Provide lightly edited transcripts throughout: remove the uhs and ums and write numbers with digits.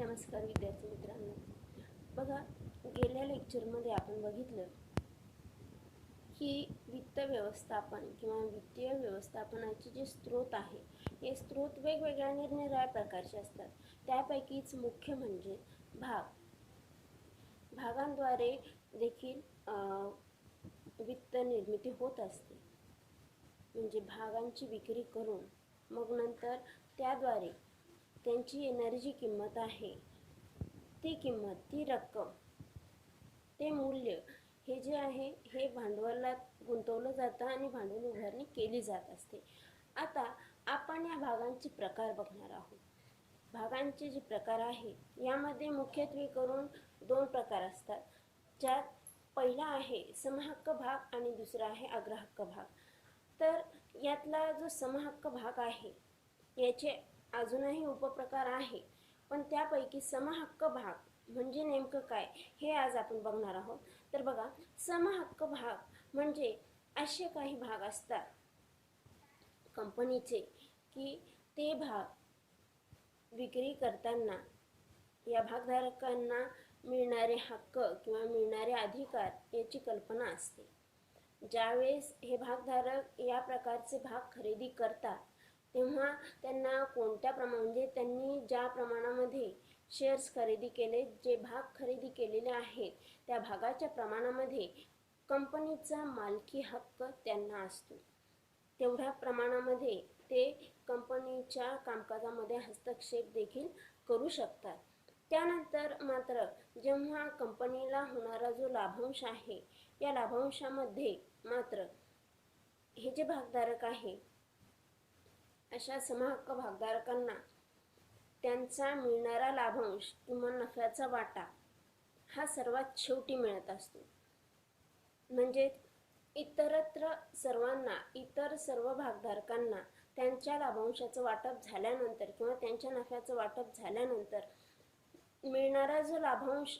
नमस्कार विद्यार्थी मित्रांनो, बघा गेल्या लेक्चरमध्ये आपण बघितलं की वित्त व्यवस्थापन किंवा वित्तीय व्यवस्थापनाचे जे स्रोत आहे हे स्रोत वेगवेगळ्या निरनिराळ्या प्रकारचे असतात. त्यापैकीच मुख्य म्हणजे भागांद्वारे देखील वित्त निर्मिती होत असते. म्हणजे भागांची विक्री करून मग नंतर त्याद्वारे त्यांची येणारी जी किंमत आहे ती किंमत, ती रक्कम, ते मूल्य हे जे आहे हे भांडवलात गुंतवलं जातं आणि भांडवल उभारणी केली जात असते. आता आपण या भागांचे प्रकार बघणार आहोत. भागांचे जे प्रकार आहेत यामध्ये मुख्यत्वे करून दोन प्रकार असतात, ज्यात पहिला आहे समहक्क भाग आणि दुसरा आहे अग्रहक्क भाग. तर यातला जो समहक्क भाग आहे याचे अजूनही उपप्रकार आहे, पण त्यापैकी समहक्क भाग म्हणजे नेमकं काय हे आज आपण बघणार आहोत. तर बघा, समहक्क भाग म्हणजे असे काही भाग असतात कंपनीचे की ते भाग विक्री करताना या भागधारकांना मिळणारे हक्क किंवा मिळणारे अधिकार याची कल्पना असते. ज्यावेळेस हे भागधारक या प्रकारचे भाग खरेदी करतात तेव्हा त्यांना कोणत्या म्हणजे त्यांनी ज्या प्रमाणामध्ये शेअर्स खरेदी केले, जे भाग खरेदी केलेले आहेत त्या भागाच्या प्रमाणामध्ये कंपनीचा मालकी हक्क त्यांना असतो. तेवढ्या प्रमाणामध्ये ते कंपनीच्या कामकाजामध्ये हस्तक्षेप देखील करू शकतात. त्यानंतर मात्र जेव्हा कंपनीला होणारा जो लाभांश आहे या लाभांशामध्ये मात्र हे जे भागधारक आहे अशा समहक्क भागधारकांना त्यांचा मिळणारा लाभांश किंवा नफ्याचा वाटा हा सर्वात शेवटी मिळत असतो. म्हणजे इतरत्र सर्वांना, इतर सर्व भागधारकांना त्यांच्या लाभांशाचं वाटप झाल्यानंतर किंवा त्यांच्या नफ्याचं वाटप झाल्यानंतर मिळणारा जो लाभांश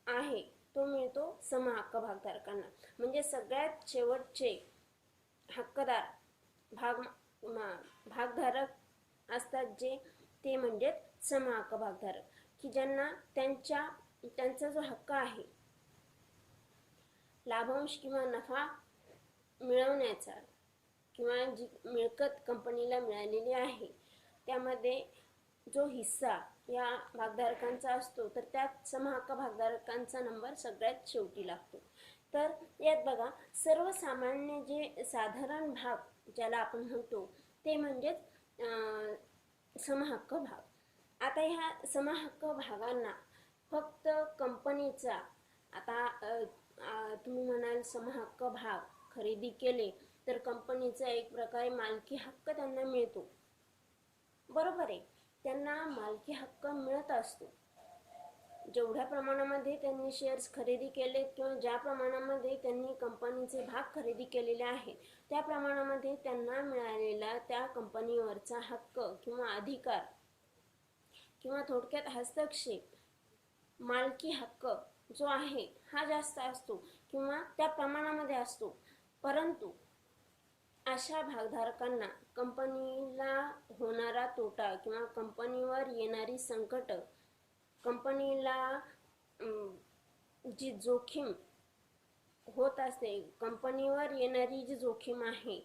आहे तो मिळतो समहक्क भागधारकांना. म्हणजे सगळ्यात शेवटचे हक्कदार भागधारक असतात जे ते म्हणजे समहक्क भागधारक, की ज्यांना त्यांचा जो हक्क आहे लाभांश किंवा नफा मिळवण्याचा किंवा जी मिळकत कंपनीला मिळालेली आहे त्यामध्ये जो हिस्सा या भागधारकांचा असतो तर त्यात समहक्क भागधारकांचा नंबर सगळ्यात शेवटी लागतो. तर यात बघा, सर्वसामान्य जे साधारण भाग ज्याला आपण म्हणतो ते म्हणजेच समहक्क भाग. आता ह्या समहक्क भागांना फक्त कंपनीचा, आता तुम्ही म्हणाल समहक्क भाग खरेदी केले तर कंपनीचा एक प्रकारे मालकी हक्क त्यांना मिळतो. बरोबर आहे, त्यांना मालकी हक्क मिळत असतो. जेवढ्या प्रमाणामध्ये त्यांनी शेअर्स खरेदी केले किंवा ज्या प्रमाणामध्ये त्यांनी कंपनीचे भाग खरेदी केलेले आहेत त्या प्रमाणामध्ये त्यांना मिळालेला त्या कंपनीवरचा हक्क किंवा अधिकार किंवा थोडक्यात हस्तक्षेप, मालकी हक्क जो आहे हा जास्त असतो किंवा त्या प्रमाणामध्ये असतो. परंतु अशा भागधारकांना कंपनीला होणारा तोटा किंवा कंपनीवर येणारी संकट, कंपनीला जी जोखीम होत असते, कंपनीवर येणारी जी जोखीम आहे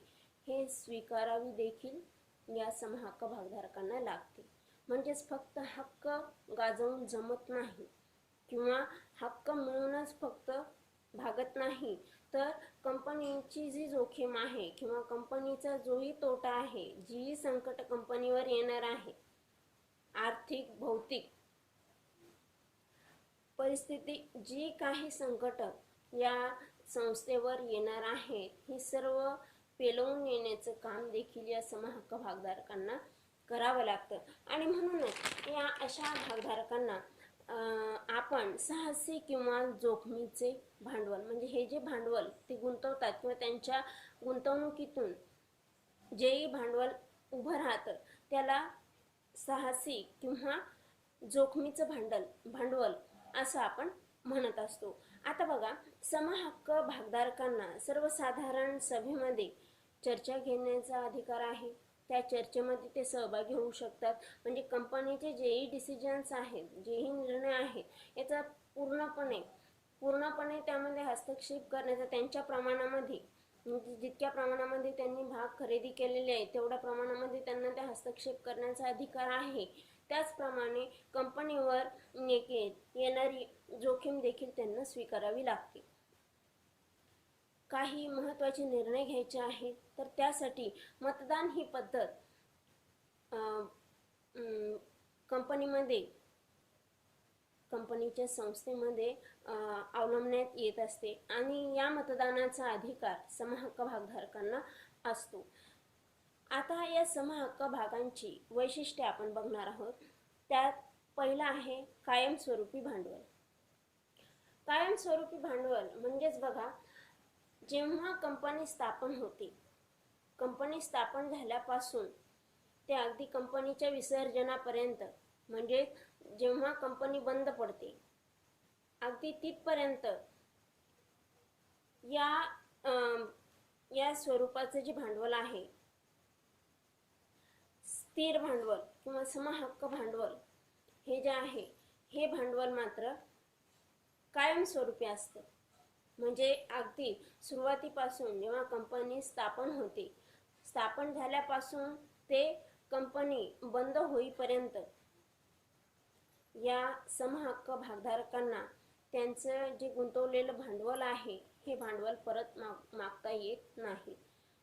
हे स्वीकारावी देखील या समहक्क भागधारकांना लागते. म्हणजेच फक्त हक्क गाजवून जमत नाही किंवा हक्क मिळूनच फक्त भागत नाही, तर कंपनीची जी जोखीम आहे किंवा कंपनीचा जोही तोटा आहे, जी संकट कंपनीवर येणार आहे, आर्थिक भौतिक परिस्थिती, जी काही संकट या संस्थेवर येणार आहे ही सर्व पेलवून नेण्याचं काम देखील या समहक्क भागधारकांना करावं लागतं. आणि म्हणूनच या अशा भागधारकांना आपण साहसी किंवा जोखमीचे भांडवल, म्हणजे हे जे भांडवल ते गुंतवतात किंवा त्यांच्या गुंतवणुकीतून जेही भांडवल उभं राहतं त्याला साहसी किंवा जोखमीचं भांडवल असं आपण म्हणत असतो. आता बघा, समहक्क भागधारकांना सर्वसाधारण सभेमध्ये चर्चा घेण्याचा अधिकार आहे. त्या चर्चेमध्ये ते सहभागी होऊ शकतात. म्हणजे कंपनीचे जेही डिसिजन्स आहेत, जेही निर्णय आहेत, याचा पूर्णपणे त्यामध्ये हस्तक्षेप करण्याचा, त्यांच्या प्रमाणामध्ये, म्हणजे जितक्या प्रमाणामध्ये त्यांनी भाग खरेदी केलेले आहे तेवढ्या प्रमाणामध्ये त्यांना त्या हस्तक्षेप करण्याचा अधिकार आहे. त्याचप्रमाणे कंपनीवर येणारी जोखीम देखील त्यांना स्वीकारावी लागते. काही महत्त्वाचे निर्णय घ्यायचे आहेत तर त्यासाठी मतदान ही पद्धत कंपनीच्या संस्थेमध्ये अवलंबण्यात येत असते आणि या मतदानाचा अधिकार समहक्क भागधारकांना असतो. आता या समहक्क भागांची वैशिष्ट्ये आपण बघणार आहोत. त्यात पहिला आहे कायमस्वरूपी भांडवल. कायमस्वरूपी भांडवल म्हणजेच बघा, जेव्हा कंपनी स्थापन होते, कंपनी स्थापन झाल्यापासून ते अगदी कंपनीच्या विसर्जनापर्यंत, म्हणजे जेव्हा कंपनी बंद पडते अगदी तिथपर्यंत या स्वरूपाचे जे भांडवल आहे, स्थिर भांडवल किंवा समहक्क भांडवल, हे जे आहे हे भांडवल मात्र कायमस्वरूपी असतं. म्हणजे अगदी सुरुवातीपासून जेव्हा कंपनी स्थापन होते, स्थापन झाल्यापासून ते कंपनी बंद होईपर्यंत या समहक्क भागधारकांना त्यांचं जे गुंतवलेलं भांडवल आहे हे भांडवल परत मागता येत नाही.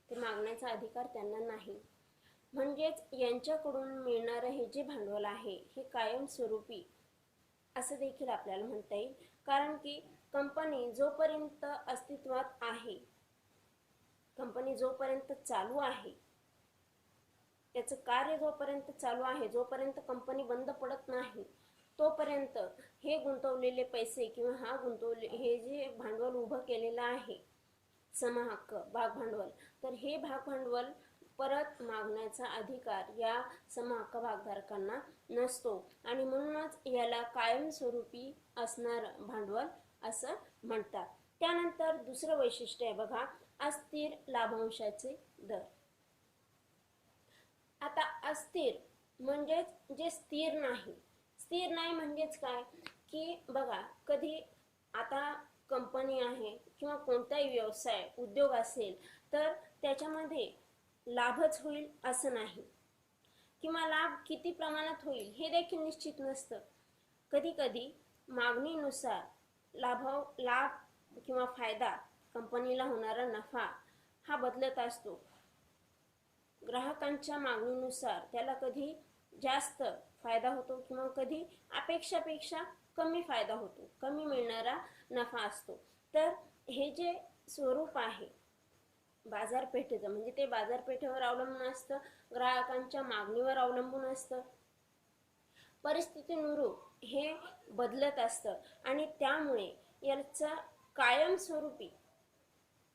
ते मागण्याचा अधिकार त्यांना नाही. म्हणजेच यांच्याकडून मिळणारं हे जे भांडवल आहे हे कायमस्वरूपी असं देखील आपल्याला म्हणता येईल. कारण की कंपनी जोपर्यंत अस्तित्वात आहे, कंपनी जोपर्यंत चालू आहे, त्याचं कार्य जोपर्यंत चालू आहे, जोपर्यंत कंपनी बंद पडत नाही, तोपर्यंत हे गुंतवलेले पैसे किंवा हे जे भांडवल उभं केलेलं आहे समहक्क भाग भांडवल, तर हे भाग भांडवल परत मागण्याचा अधिकार या समहक्क भागधारकांना नसतो आणि म्हणूनच याला कायमस्वरूपी असणारं भांडवल असं म्हणतात. त्यानंतर दुसरं वैशिष्ट्य आहे बघा, अस्थिर लाभांशाचे दर. आता अस्थिर म्हणजेच जे स्थिर नाही. स्थिर नाही म्हणजेच काय की बघा, कधी आता कंपनी आहे किंवा कोणताही व्यवसाय उद्योग असेल तर त्याच्यामध्ये लाभच होईल असं नाही, किंवा लाभ किती प्रमाणात होईल हे देखील निश्चित नसतं. कधी कधी मागणीनुसार लाभ किंवा फायदा, कंपनीला होणारा नफा हा बदलत असतो. ग्राहकांच्या मागणीनुसार त्याला कधी जास्त फायदा होतो किंवा कधी अपेक्षापेक्षा कमी फायदा होतो, कमी मिळणारा नफा असतो. तर हे जे स्वरूप आहे बाजारपेठेचं, म्हणजे ते बाजारपेठेवर अवलंबून असतं, ग्राहकांच्या मागणीवर अवलंबून असतं, परिस्थितीनुरूप हे बदलत असतं आणि त्यामुळे याचा कायमस्वरूपी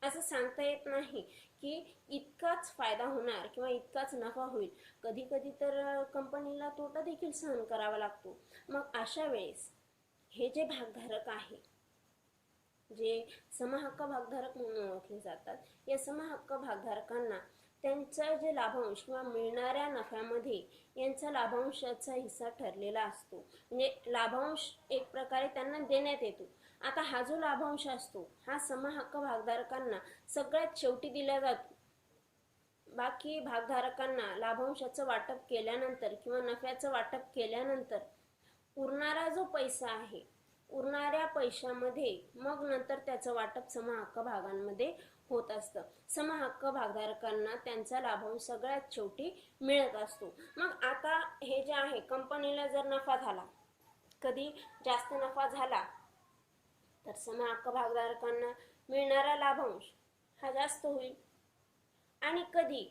असं सांगता येत नाही की इतकाच फायदा होणार किंवा इतकाच नफा होईल. कधी कधी तर कंपनीला तोटा देखील सहन करावा लागतो. मग अशा वेळेस हे जे भागधारक आहे, जे समहक्क भागधारक म्हणून ओळखले जातात, या समहक्क भागधारकांना त्यांचा जे लाभांश किंवा मिळणाऱ्या नफ्यामध्ये यांचा लाभांशाचा हिस्सा ठरलेला असतो. म्हणजे लाभांश एक प्रकारे त्यांना देण्यात येतो. आता हा जो लाभांश असतो हा समहक्क भागधारकांना सगळ्यात शेवटी दिला जातो. बाकी भागधारकांना लाभांशाचं वाटप केल्यानंतर किंवा नफ्याचं वाटप केल्यानंतर उरणारा जो पैसा आहे, उरणाऱ्या पैशामध्ये मग नंतर त्याचं वाटप समहक्क भागांमध्ये होत असतं. समहक्क भागधारकांना त्यांचा लाभांश सगळ्यात शेवटी मिळत असतो. मग आता हे जे आहे, कंपनीला जर नफा झाला, कधी जास्त नफा झाला तर समहक्क भागधारकांना मिळणारा लाभांश हा जास्त होईल आणि कधी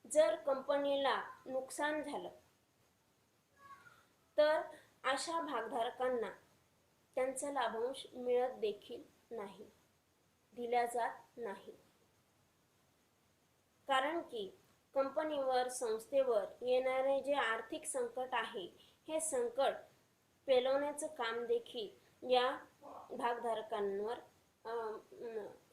जर कंपनीला नुकसान झालं तर अशा भागधारकांना त्यांचा लाभांश मिळत देखील नाही, दिला जात नाही. कारण की कंपनीवर, संस्थेवर येणारे जे आर्थिक संकट आहे हे संकट पेलवण्याचं काम देखील या भागधारकांवर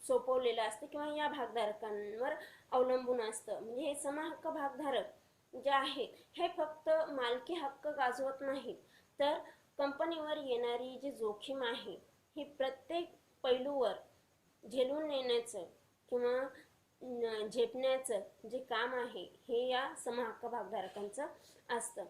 सोपवलेलं असतं किंवा या भागधारकांवर अवलंबून असतं. म्हणजे हे समहक्क भागधारक जे आहेत हे फक्त मालकी हक्क गाजवत नाहीत, तर कंपनीवर येणारी जी जोखीम आहे ही प्रत्येक पैलूवर झेलून नेण्याचं किंवा झेपण्याचं जे काम आहे हे या समहक्क भागधारकांचं असतं.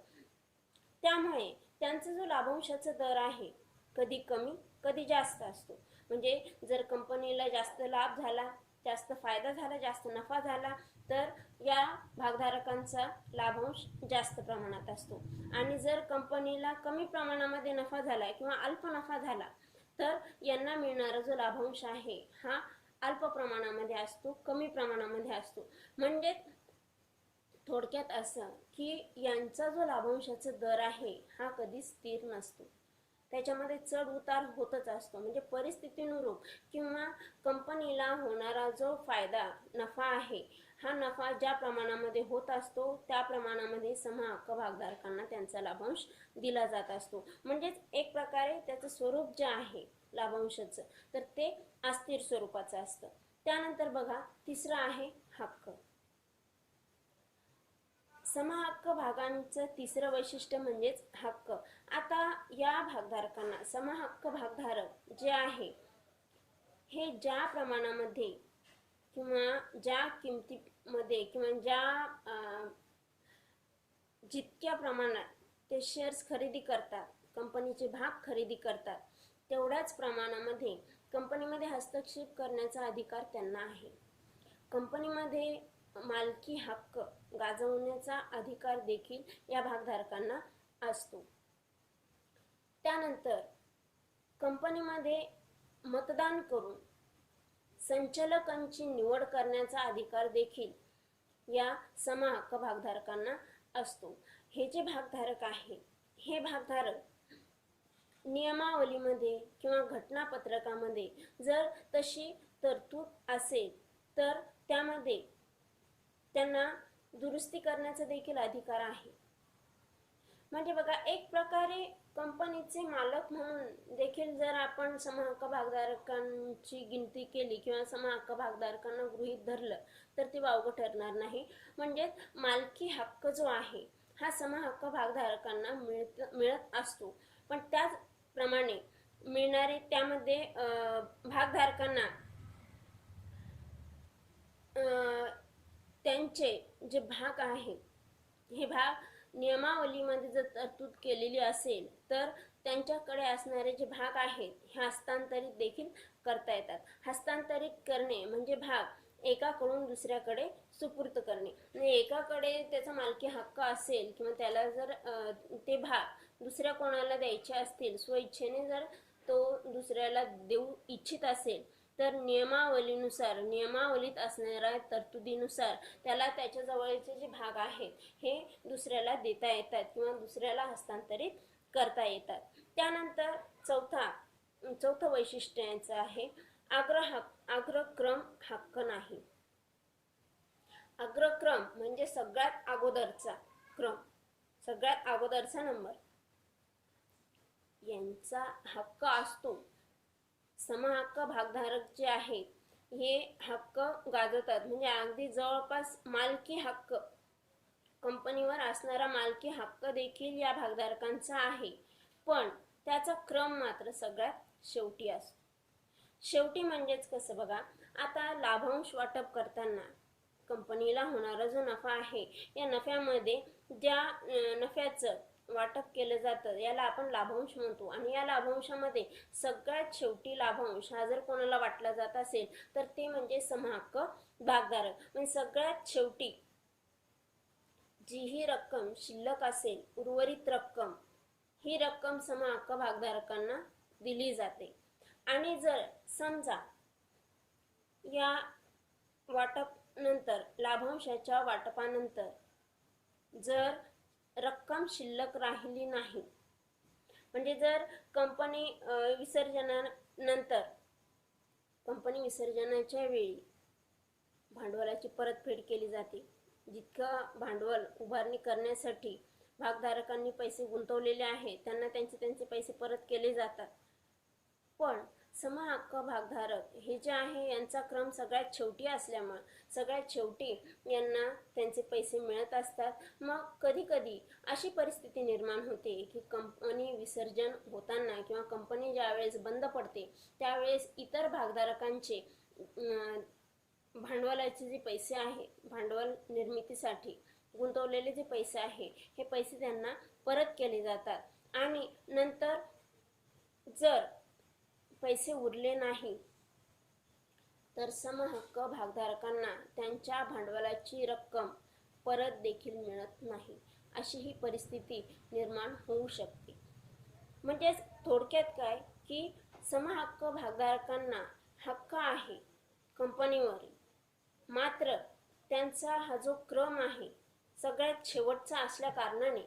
त्यामुळे त्यांचा जो लाभांशाचा दर आहे कधी कमी कधी जास्त असतो. म्हणजे जर कंपनीला जास्त लाभ झाला, जास्त फायदा झाला, जास्त नफा झाला, तर या भागधारकांचा लाभांश जास्त प्रमाणात असतो. आणि जर कंपनीला कमी प्रमाणामध्ये नफा झाला किंवा अल्प नफा झाला, तर यांना मिळणारा जो लाभांश आहे हा अल्प प्रमाणामध्ये असतो, कमी प्रमाणामध्ये असतो. म्हणजे थोडक्यात असं की यांचा जो लाभांशाचा दर आहे हा कधी स्थिर नसतो, त्याच्यामध्ये चढ उतार होतच असतो. म्हणजे परिस्थितीनुरूप किंवा कंपनीला होणारा जो फायदा नफा आहे हा नफा ज्या प्रमाणामध्ये होत असतो त्या प्रमाणामध्ये समहक्क भागधारकांना त्यांचा लाभांश दिला जात असतो. म्हणजेच एक प्रकारे त्याचं स्वरूप जे आहे लाभांशाचं तर ते अस्थिर स्वरूपाचं असतं. त्यानंतर बघा तिसरं आहे हक्क. समहक्क भागांचं तिसरं वैशिष्ट्य म्हणजेच हक्क. आता या भागधारकांना समहक्क भागधारक जे आहे हे ज्या प्रमाणामध्ये किंवा ज्या किमतीमध्ये किंवा जितक्या प्रमाणात ते शेअर्स खरेदी करतात, कंपनीचे भाग खरेदी करतात, तेवढ्याच प्रमाणामध्ये कंपनीमध्ये हस्तक्षेप करण्याचा अधिकार त्यांना आहे. कंपनीमध्ये मालकी हक्क गाजवण्याचा अधिकार देखील या भागधारकांना असतो. त्यानंतर कंपनीमध्ये मतदान करून संचालकांची निवड करण्याचा अधिकार देखील या समहक्क भागधारकांना असतो. हे जे भागधारक आहे हे भागधारक नियमावलीमध्ये किंवा घटनापत्रकामध्ये जर तशी तरतूद असेल तर त्यामध्ये त्यांना दुरुस्ती करण्याचा देखील अधिकार आहे. म्हणजे बघा एक प्रकारे कंपनीचे मालक म्हणून देखील जर आपण समहक्क भागधारकांची गिनती केली किंवा समहक्क भागधारकांना गृहीत धरलं तर ते वावगं ठरणार नाही. म्हणजे मालकी हक्क जो आहे हा समहक्क भागधारकांना मिळत असतो, पण त्याचप्रमाणे मिळणारे त्यामध्ये भागधारकांना त्यांचे जे भाग आहे हे भाग नियमावलीमध्ये जर तरतूद केलेली असेल तर त्यांच्याकडे असणारे जे भाग आहेत हे हस्तांतरित देखील करता येतात. हस्तांतरित करणे म्हणजे भाग एकाकडून दुसऱ्याकडे सुपूर्त करणे. म्हणजे एकाकडे त्याचा मालकी हक्क असेल किंवा त्याला जर ते भाग दुसऱ्या कोणाला द्यायचे असतील, स्वइच्छेने जर तो दुसऱ्याला देऊ इच्छित असेल तर नियमावलीत असणाऱ्या तरतुदीनुसार त्याला त्याच्या जवळचे जे भाग आहेत हे दुसऱ्याला देता येतात किंवा दुसऱ्याला हस्तांतरित करता येतात. त्यानंतर चौथं वैशिष्ट्य यांचं आहे अग्रक्रम हक्क नाही. अग्रक्रम म्हणजे सगळ्यात अगोदरचा क्रम, सगळ्यात अगोदरचा नंबर यांचा हक्क असतो. समहक्क भागधारक जे आहेत हे हक्क गाजवतात. म्हणजे अगदी जवळपास मालकी हक्क कंपनीवर असणारा मालकी हक्क देखील या भागधारकांचा आहे, पण त्याचा क्रम मात्र सगळ्यात शेवटी असतो. शेवटी म्हणजेच कसं बघा, आता लाभांश वाटप करताना कंपनीला होणारा जो नफा आहे या नफ्यामध्ये ज्या नफ्याचं वाटप केलं जातं याला आपण लाभांश म्हणतो. आणि या लाभांशामध्ये सगळ्यात शेवटी लाभांश हा जर कोणाला वाटला जात असेल तर ते म्हणजे समहक्क भागधारक. म्हणजे सगळ्यात शेवटी जी ही रक्कम शिल्लक असेल, उर्वरित रक्कम, ही रक्कम समहक्क भागधारकांना दिली जाते. आणि जर समजा या वाटप नंतर, लाभांशाच्या वाटपानंतर जर रक्कम शिल्लक राहिली नाही, म्हणजे जर कंपनी विसर्जनाच्या वेळी भांडवलाची परतफेड केली जाते. जितकं भांडवल उभारणी करण्यासाठी भागधारकांनी पैसे गुंतवलेले आहेत त्यांना त्यांचे पैसे परत केले जातात. पण समहक्क भागधारक हे जे आहे यांचा क्रम सगळ्यात शेवटी असल्यामुळे सगळ्यात शेवटी यांना त्यांचे पैसे मिळत असतात. मग कधी कधी अशी परिस्थिती निर्माण होते की कंपनी विसर्जन होताना किंवा कंपनी ज्यावेळेस बंद पडते त्यावेळेस इतर भागधारकांचे भांडवलाचे जे पैसे आहे, भांडवल निर्मितीसाठी गुंतवलेले जे पैसे आहे हे पैसे त्यांना परत केले जातात. आणि नंतर जर पैसे उरले नाही तर समहक्क भागधारकांना त्यांच्या भांडवलाची रक्कम परत देखील मिळत नाही. अशी ही परिस्थिती निर्माण होऊ शकते. म्हणजे थोडक्यात काय की समहक्क भागधारकांना हक्क आहे कंपनीवर, मात्र त्यांचा हा जो क्रम आहे सगळ्यात शेवटचा असल्या कारणाने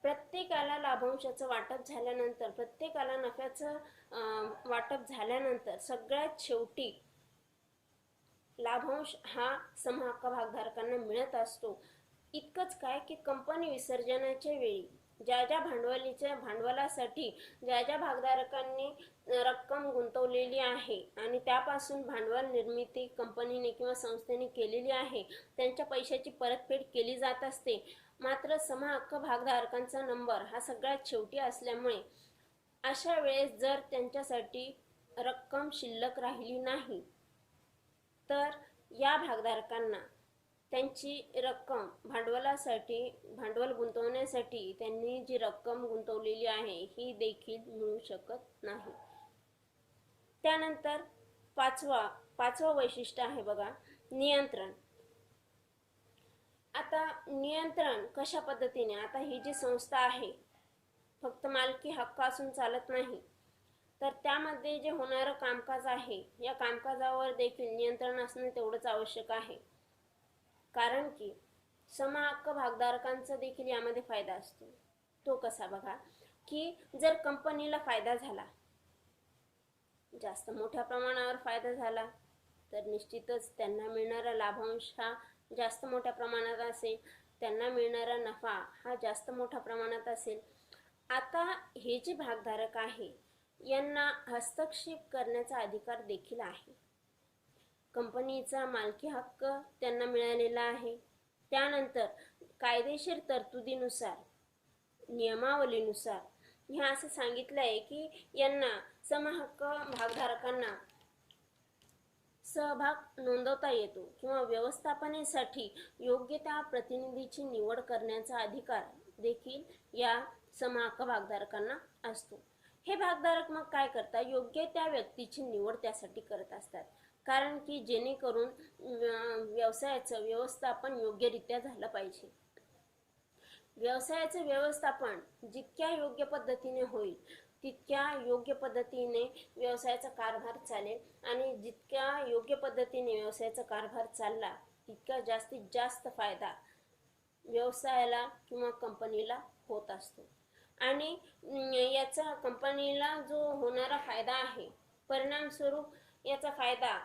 प्रत्येकाला लाभांशाचं वाटप झाल्यानंतर, प्रत्येकाला नफ्याचं वाटप झाल्यानंतर सगळ्यात शेवटी लाभांश हा समहक्क भागधारकांना मिळत असतो. इतकंच काय की कंपनी विसर्जनाच्या वेळी ज्या ज्या भांडवलासाठी ज्या ज्या भागधारकांनी रक्कम गुंतवलेली आहे आणि त्यापासून भांडवल निर्मिती कंपनीने किंवा संस्थेने केलेली आहे त्यांच्या पैशाची परतफेड केली जात असते. मात्र समहक्क भागधारकांचा नंबर हा सगळ्यात शेवटी असल्यामुळे अशा वेळेस जर त्यांच्यासाठी रक्कम शिल्लक राहिली नाही तर या भागधारकांना त्यांची रक्कम भांडवलासाठी, भांडवल गुंतवण्यासाठी त्यांनी जी रक्कम गुंतवलेली आहे ही देखील मिळू शकत नाही. त्यानंतर पाचवा वैशिष्ट्य आहे बघा, नियंत्रण. आता नियंत्रण कशा पद्धतीने, आता ही जी संस्था आहे फक्त मालकी हक्क असून चालत नाही, तर त्यामध्ये जे होणारं कामकाज आहे या कामकाजावर देखील नियंत्रण असणे तेवढंच आवश्यक आहे. कारण की समहक्क भागधारकांचा देखील यामध्ये फायदा असतो. तो कसा बघा की जर कंपनीला फायदा झाला, जास्त मोठ्या प्रमाणावर फायदा झाला तर निश्चितच त्यांना मिळणारा लाभांश हा जास्त मोठ्या प्रमाणात असेल, त्यांना मिळणारा नफा हा जास्त मोठ्या प्रमाणात असेल. आता हे जे भागधारक आहे यांना हस्तक्षेप करण्याचा अधिकार देखील आहे. कंपनीचा मालकी हक्क त्यांना मिळालेला आहे. त्यानंतर कायदेशीर तरतुदीनुसार, नियमावलीनुसार हे असं सांगितलं आहे की यांना समहक्क भागधारकांना सहभाग नोंदवता येतो किंवा व्यवस्थापनेसाठी योग्य त्या प्रतिनिधीची निवड करण्याचा अधिकार देखील या समहक्क भागधारकांना असतो. हे भागधारक मग काय करतात, योग्य त्या व्यक्तीची निवड त्यासाठी करत असतात. कारण की जेणेकरून व्यवसायाचं व्यवस्थापन योग्यरित्या झालं पाहिजे. व्यवसायाचं व्यवस्थापन जितक्या योग्य पद्धतीने होईल तितक्या योग्य पद्धतीने व्यवसायाचा कारभार चालेल आणि जितक्या योग्य पद्धतीने व्यवसायाचा कारभार चालला तितका जास्तीत जास्त फायदा व्यवसायाला किंवा कंपनीला होत असतो. आणि याचा कंपनीला जो होणारा फायदा आहे, परिणामस्वरूप याचा फायदा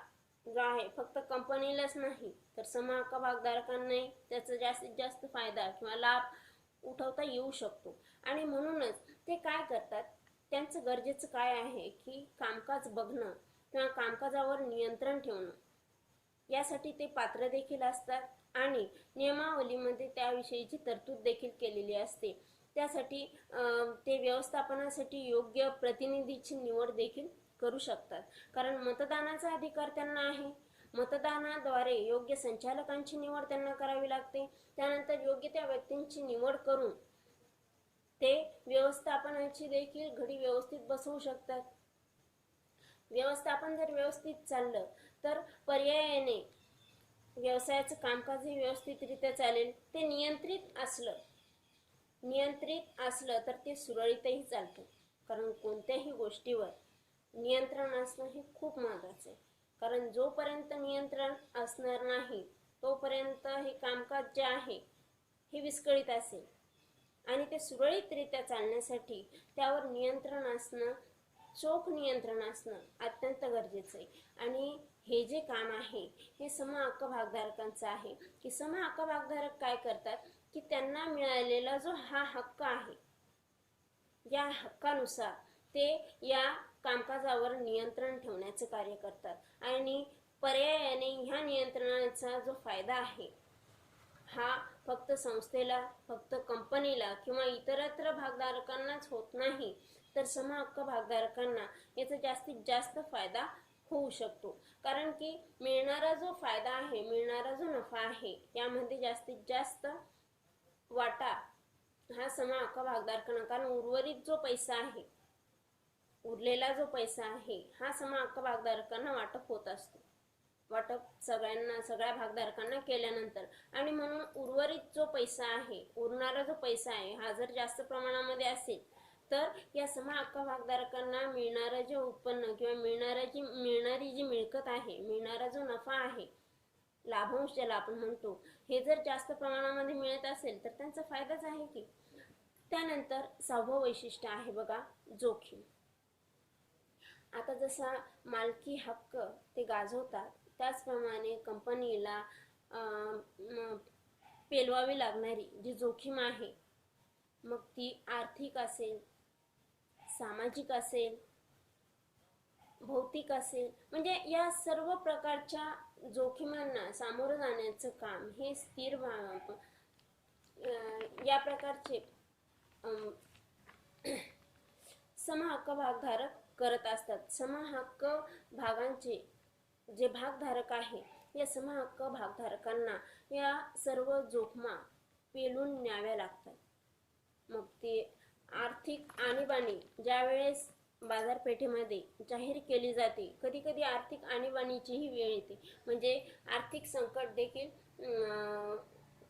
जो आहे फक्त कंपनीलाच नाही तर समहक्क भागधारकांनाही त्याचा जास्तीत जास्त फायदा किंवा लाभ उठवता येऊ शकतो. आणि म्हणूनच ते काय करतात, त्यांचं गरजेचं काय आहे की कामकाज बघणं किंवा कामकाजावर नियंत्रण ठेवणं, यासाठी ते पात्र देखील असतात आणि नियमावलीमध्ये त्याविषयीची तरतूद देखील केलेली असते. त्यासाठी ते व्यवस्थापनासाठी योग्य प्रतिनिधीची निवड देखील करू शकतात. कारण मतदानाचा अधिकार त्यांना आहे. मतदानाद्वारे योग्य संचालकांची निवड त्यांना करावी लागते. त्यानंतर योग्य त्या व्यक्तींची निवड करून ते व्यवस्थापनाची देखील घडी व्यवस्थित बसवू शकतात. व्यवस्थापन जर व्यवस्थित चाललं तर पर्यायाने व्यवसायाचं कामकाजही व्यवस्थितरित्या चालेल. ते नियंत्रित असलं तर ते सुरळीतही चालतं. कारण कोणत्याही गोष्टीवर नियंत्रण असणं हे खूप महत्त्वाचं आहे. कारण जोपर्यंत नियंत्रण असणार नाही तोपर्यंत हे कामकाज जे आहे हे विस्कळीत असेल आणि ते सुरळीतरित्या चालण्यासाठी त्यावर नियंत्रण असणं, चोख नियंत्रण असणं अत्यंत गरजेचं आहे. आणि हे जे काम आहे हे समहक्क भागधारकांचं आहे की समहक्क भागधारक काय करतात की त्यांना मिळालेला जो हा हक्क आहे या हक्कानुसार ते या कामकाजावर नियंत्रण ठेवण्याचे कार्य करतात आणि पर्यायाने ह्या नियंत्रणाचा जो फायदा आहे हा फक्त संस्थेला, फक्त कंपनीला किंवा इतरत्र भागधारकांनाच होत नाही, तर समहक्क भागधारकांना याचा जास्तीत जास्त फायदा होऊ शकतो. कारण की मिळणारा जो फायदा आहे, मिळणारा जो नफा आहे, यामध्ये जास्तीत जास्त वाटा हा समहक्क भागधारकांना, कारण उर्वरित जो पैसा आहे, उरलेला जो पैसा आहे हा समहक्क भागधारकांना वाटप होत असतो. वाटप सगळ्या भागधारकांना केल्यानंतर, आणि म्हणून उर्वरित जो पैसा आहे, उरणारा जो पैसा आहे हा जर जास्त प्रमाणामध्ये असेल तर या समहक्क भागधारकांना मिळणारं जे उत्पन्न किंवा मिळणारी जी मिळकत आहे, मिळणारा जो नफा आहे, लाभांश ज्याला आपण म्हणतो, हे जर जास्त प्रमाणामध्ये मिळत असेल तर त्यांचा फायदाच आहे की. त्यानंतर 6वं वैशिष्ट्य आहे बघा, जोखीम. आता जसा मालकी हक्क ते गाजवतात, त्याचप्रमाणे कंपनीला पेलवावी लागणारी जी जोखीम आहे, मग ती आर्थिक असेल, सामाजिक असेल, भौतिक असेल, म्हणजे या सर्व प्रकारच्या जोखीमांना सामोरं जाण्याचं काम हे स्थिर या प्रकारचे समहक्क भागधारक करत असतात. समहक्क भागांचे जे भागधारक आहे, या समहक्क भागधारकांना या सर्व जोखमा पेलून न्याव्या लागतात. मग ते आर्थिक आणीबाणी ज्यावेळेस बाजारपेठेमध्ये जाहीर केली जाते, कधी कधी आर्थिक आणीबाणीचीही वेळ येते, म्हणजे आर्थिक संकट देखील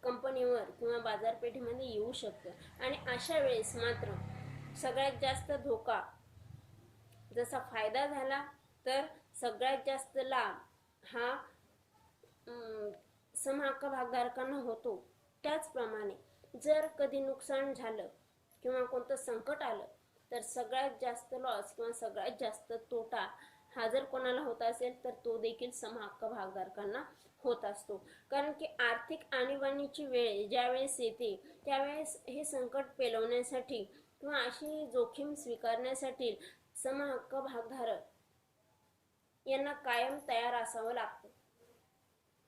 कंपनीवर किंवा बाजारपेठेमध्ये येऊ शकतं. आणि अशा वेळेस मात्र सगळ्यात जास्त धोका, जसा फायदा झाला तर सगळ्यात जास्त लाभ हा समहक्क भागधारकांना होतो, त्याचप्रमाणे जर कधी नुकसान झालं किंवा कोणतं संकट आलं तर सगळ्यात जास्त लॉस किंवा सगळ्यात जास्त तोटा हा जर कोणाला होत असेल तर तो देखील समहक्क भागधारकांना होत असतो. कारण की आर्थिक आणीबाणीची वेळ ज्यावेळेस येते त्यावेळेस हे संकट पेलवण्यासाठी किंवा अशी जोखीम स्वीकारण्यासाठी समहक्क भागधारक यांना कायम तयार असावं लागतं.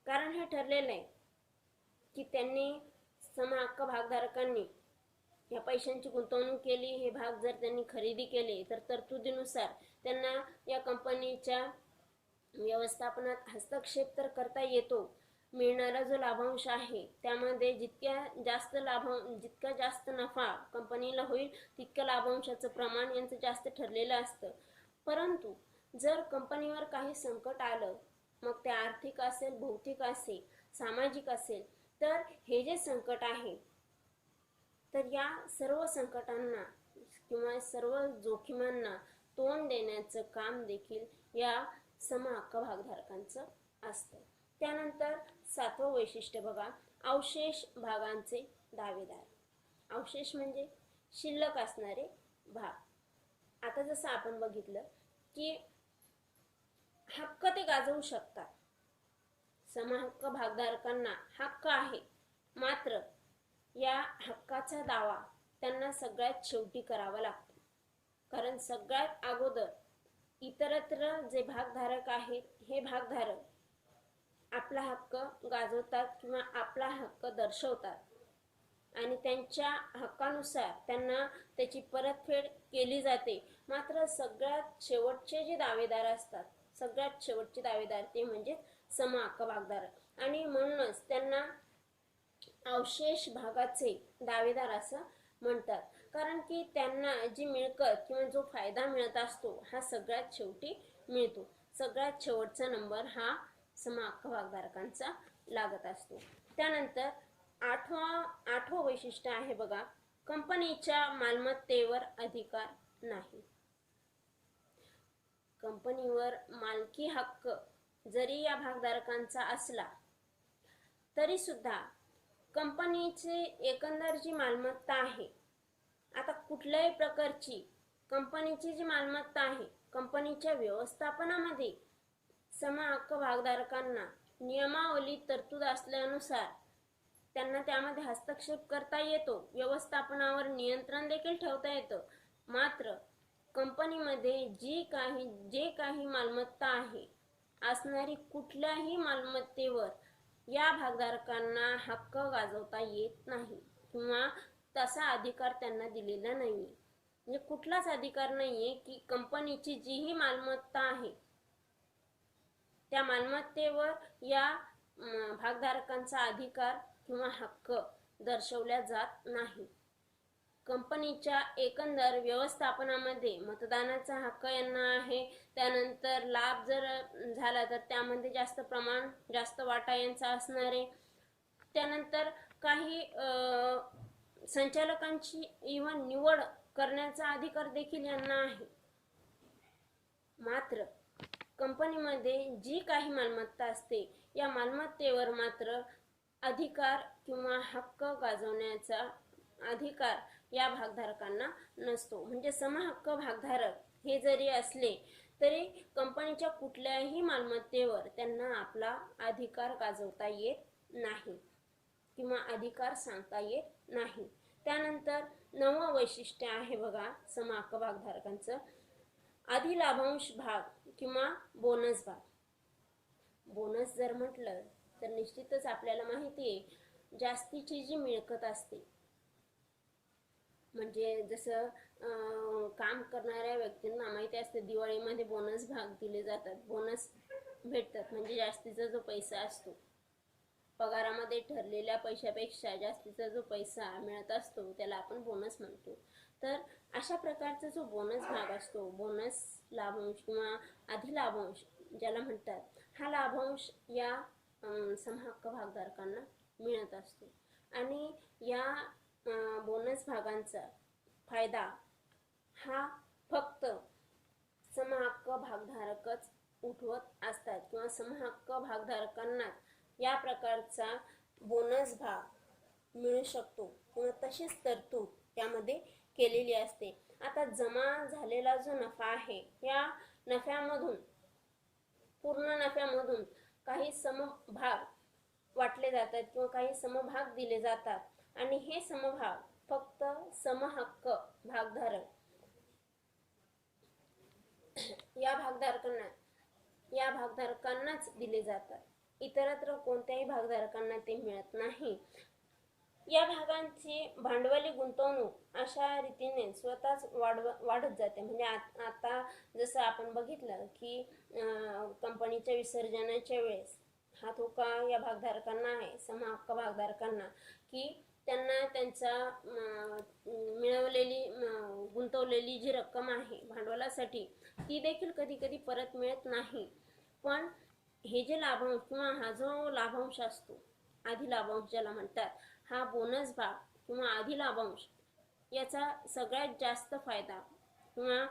कारण हे ठरलेलं आहे की त्यांनी, समहक्क भागधारकांनी या पैशांची गुंतवणूक केली, हे भाग जर त्यांनी खरेदी केले तर तरतुदीनुसार त्यांना या कंपनीच्या व्यवस्थापनात हस्तक्षेप तर करता येतो. मिळणारा जो लाभांश आहे त्यामध्ये जितका जास्त नफा कंपनीला होईल तितक्या लाभांशाचं प्रमाण यांचं जास्त ठरलेलं असतं. परंतु जर कंपनीवर काही संकट आलं, मग ते आर्थिक असेल, भौतिक असेल, सामाजिक असेल, तर हे जे संकट आहे, तर या सर्व संकटांना किंवा सर्व जोखीमांना तोंड देण्याचं काम देखील या समहक्क भागधारकांचं असतं. त्यानंतर 7वं वैशिष्ट्य बघा, अवशेष भागांचे दावेदार. अवशेष म्हणजे शिल्लक असणारे भाग. आता जसं आपण बघितलं की हक्क ते गाजवू शकतात, समहक्क भागधारकांना हक्क आहे, मात्र या हक्काचा दावा त्यांना सगळ्यात शेवटी करावा लागतो. कारण सगळ्यात अगोदर इतरत्र जे भागधारक आहेत, हे भागधारक आपला हक्क गाजवतात किंवा आपला हक्क दर्शवतात आणि त्यांच्या हक्कानुसार त्यांना त्याची परतफेड केली जाते. मात्र सगळ्यात शेवटचे जे दावेदार असतात, सगळ्यात शेवटचे दावेदार ते म्हणजे समहक्क भागधारक, आणि म्हणूनच त्यांना अवशेष भागाचे दावेदार असं म्हणतात. कारण की त्यांना जी मिळकत किंवा जो फायदा मिळत असतो हा सगळ्यात शेवटी मिळतो. सगळ्यात शेवटचा नंबर हा समहक्क भागधारकांचा लागत असतो. त्यानंतर 8वं वैशिष्ट्य आहे बघा, कंपनीच्या मालमत्तेवर अधिकार नाही. कंपनीवर मालकी हक्क जरी या भागधारकांचा असला तरी सुद्धा कंपनीची एकंदर जी मालमत्ता आहे, आता कुठल्याही प्रकारची कंपनीची जी मालमत्ता आहे, कंपनीच्या व्यवस्थापनामध्ये समहक्क भागधारकांना नियमावली तरतूद असल्यानुसार त्यांना त्यामध्ये हस्तक्षेप करता येतो, व्यवस्थापनावर नियंत्रण देखील ठेवता येतं. मात्र कंपनीमध्ये जे काही मालमत्ता आहे, असणारी कुठल्याही मालमत्तेवर या भागधारकांना हक्क गाजवता येत नाही किंवा तसा अधिकार त्यांना दिलेला नाहीये. म्हणजे कुठलाच अधिकार नाहीये की कंपनीची जीही मालमत्ता आहे त्या मालमत्तेवर या भागधारकांचा अधिकार किंवा हक्क दर्शवला जात नाही. कंपनीच्या एकंदर व्यवस्थापनामध्ये मतदानाचा हक्क यांना आहे. त्यानंतर लाभ जर झाला तर त्यामध्ये जास्त वाटा यांचा असणार आहे. त्यानंतर काही संचालकांची इव्हन निवड करण्याचा अधिकार देखील यांना आहे. मात्र कंपनीमध्ये जी काही मालमत्ता असते या मालमत्तेवर मात्र अधिकार किंवा हक्क गाजवण्याचा अधिकार या भागधारकांना नसतो. म्हणजे समहक्क भागधारक हे जरी असले तरी कंपनीच्या कुठल्याही मालमत्तेवर त्यांना आपला अधिकार गाजवता येत नाही किंवा अधिकार सांगता येत नाही. त्यानंतर 9वं वैशिष्ट्य आहे बघा समहक्क भागधारकांचं, अधिलाभांश भाग किंवा बोनस भाग. बोनस जर म्हटलं तर निश्चितच आपल्याला माहिती आहे जास्तीची जी मिळकत असते, म्हणजे जसं काम करणाऱ्या व्यक्तींना माहिती असते दिवाळीमध्ये बोनस भाग दिले जातात, बोनस भेटतात. म्हणजे जास्तीचा जो पैसा असतो, पगारामध्ये ठरलेल्या पैशापेक्षा जास्तीचा जो पैसा मिळत असतो त्याला आपण बोनस म्हणतो. तर अशा प्रकारचा जो बोनस भाग असतो, बोनस लाभांश किंवा अधिलाभांश ज्याला म्हणतात, हा लाभांश या समहक्क भागधारकांना मिळत असतो. आणि या बोनस भागांचा फायदा हा फक्त समहक्क भागधारकच उठवत असतात किंवा समहक्क भागधारकांना या प्रकारचा बोनस भाग मिळू शकतो किंवा तशीच तरतूद त्यामध्ये केलेली असते. आता जमा झालेला जो नफा आहे या नफ्यामधून, पूर्ण नफ्यामधून काही समभाग वाटले जातात किंवा काही समभाग दिले जातात आणि हे समभाग फक्त समहक्क भागधारक या भागधारकांनाच दिले जातात. इतरत्र कोणत्याही भागधारकांना ते मिळत नाही. या भागांची भांडवली गुंतवणूक अशा रीतीने स्वतःच वाढत जाते. म्हणजे आता जसं आपण बघितलं की कंपनीच्या विसर्जनाच्या वेळेस हा धोका या भागधारकांना आहे, समहक्क भागधारकांना, की त्यांना त्यांचा गुंतवलेली जी रक्कम आहे भांडवलासाठी ती देखील कधी कधी परत मिळत नाही. पण हे जे लाभांश किंवा हा जो लाभांश असतो, अधिलाभांश ज्याला म्हणतात, हा बोनस भाग किंवा अधिलाभांश याचा सगळ्यात जास्त फायदा किंवा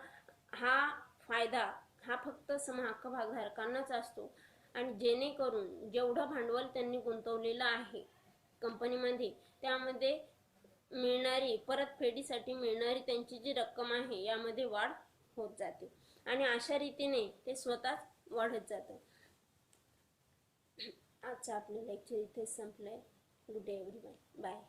फायदा हा फक्त समहक्क भागधारकांनाच असतो. आणि जेणेकरून जेवढं भांडवल त्यांनी गुंतवलेलं आहे कंपनीमध्ये त्यामध्ये मिळणारी परतफेडीसाठी मिळणारी त्यांची जी रक्कम आहे यामध्ये वाढ होत जाते आणि अशा रीतीने ते स्वतःच वाढत जातं. आजचं आपलं लेक्चर इथेच संपलंय. Good day everyone. बाय.